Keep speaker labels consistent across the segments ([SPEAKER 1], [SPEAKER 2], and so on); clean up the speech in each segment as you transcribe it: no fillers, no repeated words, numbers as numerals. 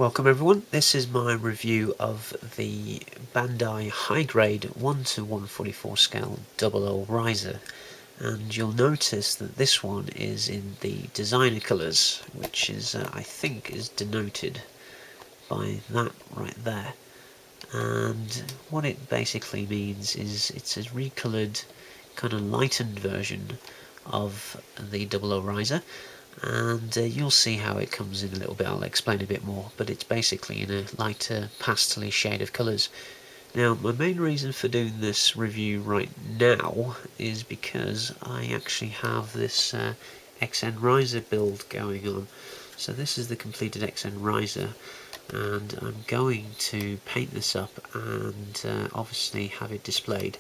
[SPEAKER 1] Welcome everyone, this is my review of the Bandai High Grade 1 to 144 scale 00 riser, and you'll notice that this one is in the designer colours, which is I think is denoted by that right there. And what it basically means is it's a recoloured, kind of lightened version of the 00 riser, and you'll see how it comes in a little bit. I'll explain a bit more, but it's basically in a lighter pastel-y shade of colours. Now, my main reason for doing this review right now is because I actually have this XN riser build going on. So this is the completed XN riser, and I'm going to paint this up and obviously have it displayed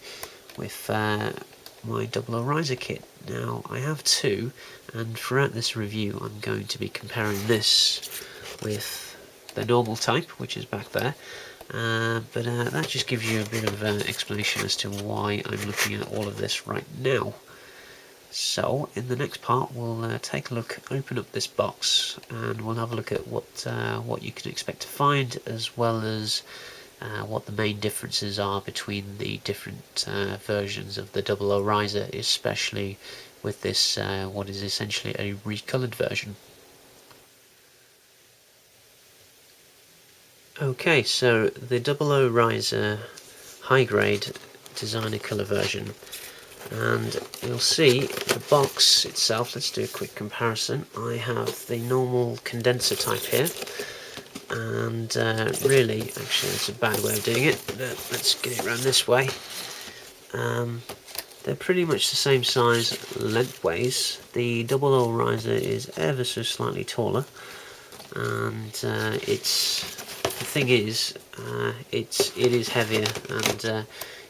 [SPEAKER 1] with my 00 riser kit. Now I have two, and throughout this review I'm going to be comparing this with the normal type, which is back there, but that just gives you a bit of explanation as to why I'm looking at all of this right now. So in the next part we'll take a look, open up this box, and we'll have a look at what you can expect to find, as well as what the main differences are between the different versions of the 00 riser, especially with this what is essentially a recoloured version. Okay, so the 00 riser high grade designer colour version, and you'll see the box itself. Let's do a quick comparison. I have the normal condenser type here, and really, actually it's a bad way of doing it, but let's get it around this way. They're pretty much the same size lengthways. The 00 riser is ever so slightly taller, and the thing is, it is heavier, and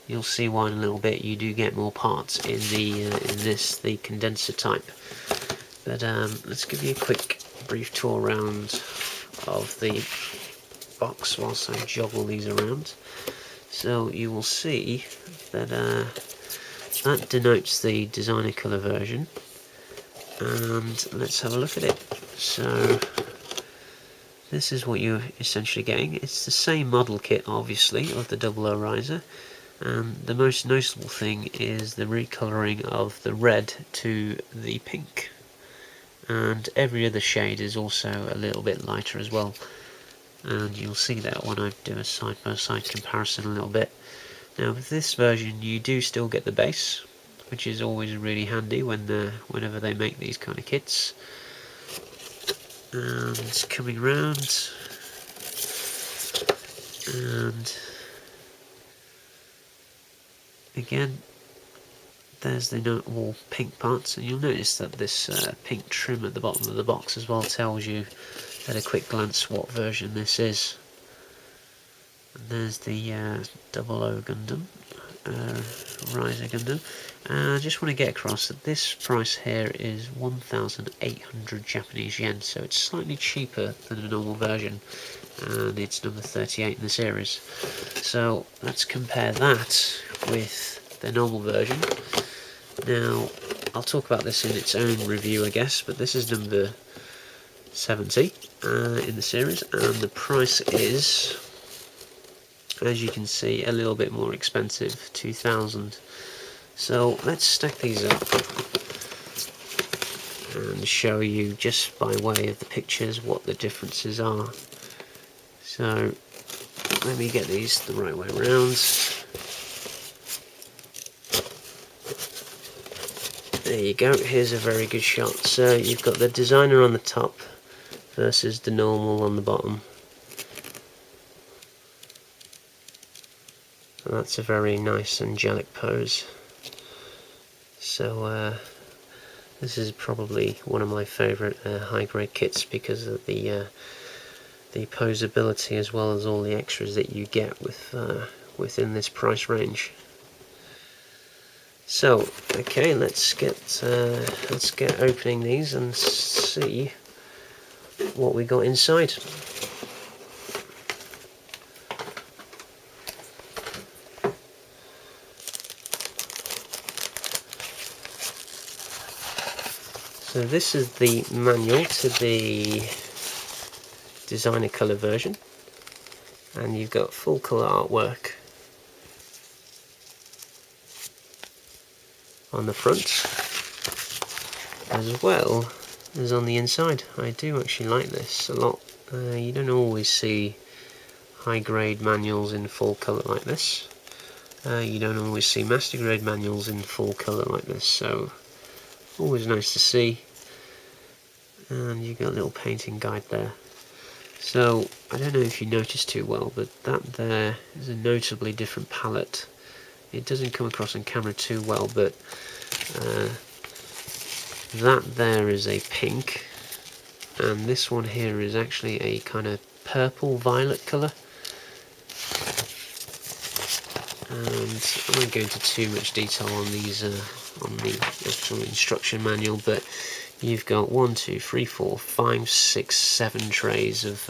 [SPEAKER 1] you'll see why in a little bit. You do get more parts in the condenser type. But let's give you a quick brief tour around of the box whilst I joggle these around. So you will see that that denotes the designer colour version, and let's have a look at it. So this is what you're essentially getting. It's the same model kit, obviously, of the 00 riser, and the most noticeable thing is the recolouring of the red to the pink, and every other shade is also a little bit lighter as well, and you'll see that when I do a side-by-side comparison a little bit. Now with this version you do still get the base, which is always really handy whenever they make these kind of kits. And coming round, and again there's the notable pink parts, and you'll notice that this pink trim at the bottom of the box as well tells you at a quick glance what version this is. And there's the 00 Gundam, Riser Gundam. I just want to get across that this price here is 1,800 Japanese yen, so it's slightly cheaper than the normal version, and it's number 38 in the series. So let's compare that with the normal version. Now I'll talk about this in its own review, I guess, but this is number 70 in the series, and the price is, as you can see, a little bit more expensive, 2,000. So let's stack these up and show you, just by way of the pictures, what the differences are. So let me get these the right way around. There you go, here's a very good shot. So you've got the designer on the top versus the normal on the bottom. And that's a very nice angelic pose. So this is probably one of my favourite high-grade kits because of the posability, as well as all the extras that you get with within this price range. So okay, let's get opening these and see what we got inside. So this is the manual to the
[SPEAKER 2] designer colour version, and you've got full colour artwork on the front as well as on the inside. I do actually like this a lot. You don't always see high grade manuals in full colour like this. You don't always see master grade manuals in full colour like this, so always nice to see. And you've got a little painting guide there. So I don't know if you noticed too well, but that there is a notably different palette. It doesn't come across on camera too well, but that there is a pink, and this one here is actually a kind of purple violet colour. And I won't go into too much detail on these on the actual instruction manual, but you've got 1, 2, 3, 4, 5, 6, 7 trays of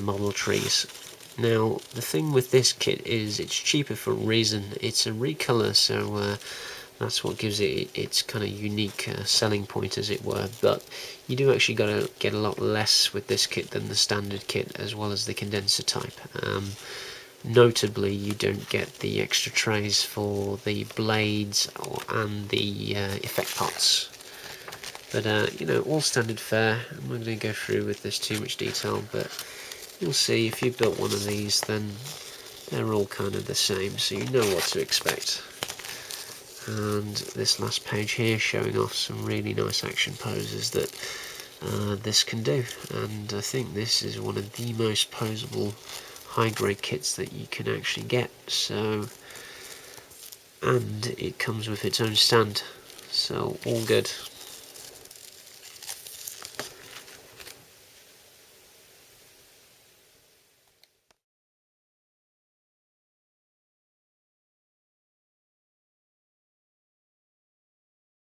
[SPEAKER 2] model trees. Now the thing with this kit is it's cheaper for a reason. It's a recolor, so that's what gives it its kind of unique selling point, as it were. But you do actually got to get a lot less with this kit than the standard kit, as well as the condenser type. Notably, you don't get the extra trays for the blades and the effect pots. But you know, all standard fare. I'm not going to go through with this too much detail, but you'll see if you built one of these, then they're all kind of the same, so you know what to expect. And this last page here showing off some really nice action poses that this can do, and I think this is one of the most posable high-grade kits that you can actually get. So, and it comes with its own stand, so all good.